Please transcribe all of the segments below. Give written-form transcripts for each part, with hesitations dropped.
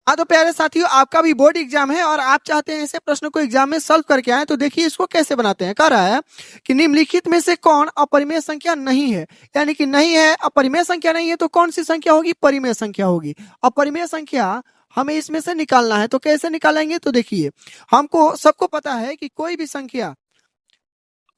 हाँ तो प्यारे साथियों, आपका भी बोर्ड एग्जाम है और आप चाहते हैं ऐसे प्रश्नों को एग्जाम में सॉल्व करके आए, तो देखिए इसको कैसे बनाते हैं। कह रहा है कि निम्नलिखित में से कौन अपरिमेय संख्या नहीं है, यानी कि नहीं है, अपरिमेय संख्या नहीं है, तो कौन सी संख्या होगी? परिमेय संख्या होगी। अपरिमेय संख्या हमें इसमें से निकालना है, तो कैसे निकालेंगे? तो देखिए, हमको सबको पता है कि कोई भी संख्या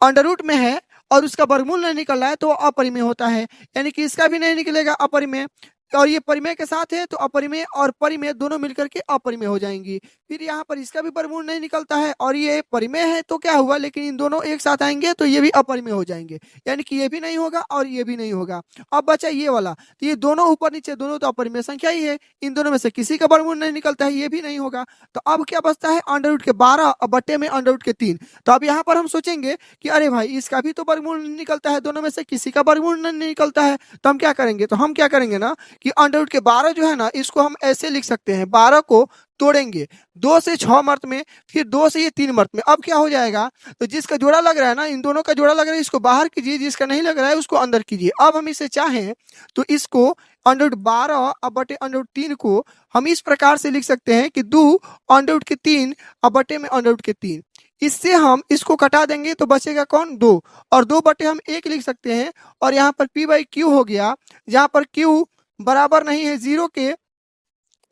अंडर रूट में है और उसका वर्गमूल नहीं निकल रहा है तो अपरिमेय होता है, यानी कि इसका भी नहीं निकलेगा अपरिमेय, और ये परिमेय के साथ है तो अपरिमेय और परिमेय दोनों मिलकर के अपरिमेय हो जाएंगी। फिर यहाँ पर इसका भी वर्गमूल नहीं निकलता है और ये परिमेय है तो क्या हुआ, लेकिन इन दोनों एक साथ आएंगे तो ये भी अपरिमेय हो जाएंगे, यानी कि ये भी नहीं होगा और ये भी नहीं होगा। अब बचा ये वाला, तो ये दोनों ऊपर नीचे दोनों तो अपरिमेय संख्या ही है, इन दोनों में से किसी का वर्गमूल नहीं निकलता है, ये भी नहीं होगा। तो अब क्या बचता है? अंडर रूट के 12 और बट्टे में अंडर रूट के 3। तो अब यहाँ पर हम सोचेंगे कि अरे भाई इसका भी तो वर्गमूल नहीं निकलता है, दोनों में से किसी का वर्गमूल नहीं निकलता है, तो हम क्या करेंगे? तो हम क्या करेंगे ना कि अंडर रूट के 12 जो है ना, इसको हम ऐसे लिख सकते हैं, 12 को तोड़ेंगे 2 से 6 मर्त में, फिर 2 से ये 3 मर्त में। अब क्या हो जाएगा? तो जिसका जोड़ा लग रहा है ना, इन दोनों का जोड़ा लग रहा है, इसको बाहर कीजिए, जिसका नहीं लग रहा है उसको अंदर कीजिए। अब हम इसे चाहें तो इसको अंडर रूट 12 अब बटे अंडर रूट 3 को हम इस प्रकार से लिख सकते हैं कि 2 अंडर रूट के 3 अब बटे में अंडर रूट के 3। इससे हम इसको कटा देंगे तो बचेगा कौन? 2, और 2 बटे हम 1 लिख सकते हैं, और यहाँ पर p बाई क्यू हो गया, जहाँ पर q बराबर नहीं है 0 के,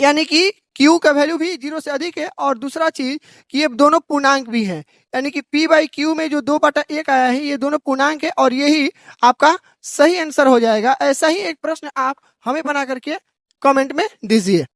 यानी कि q का वैल्यू भी 0 से अधिक है, और दूसरा चीज कि ये दोनों पूर्णांक भी है, यानी कि p बाई क्यू में जो 2/1 आया है ये दोनों पूर्णांक है, और यही आपका सही आंसर हो जाएगा। ऐसा ही एक प्रश्न आप हमें बना करके कमेंट में दीजिए।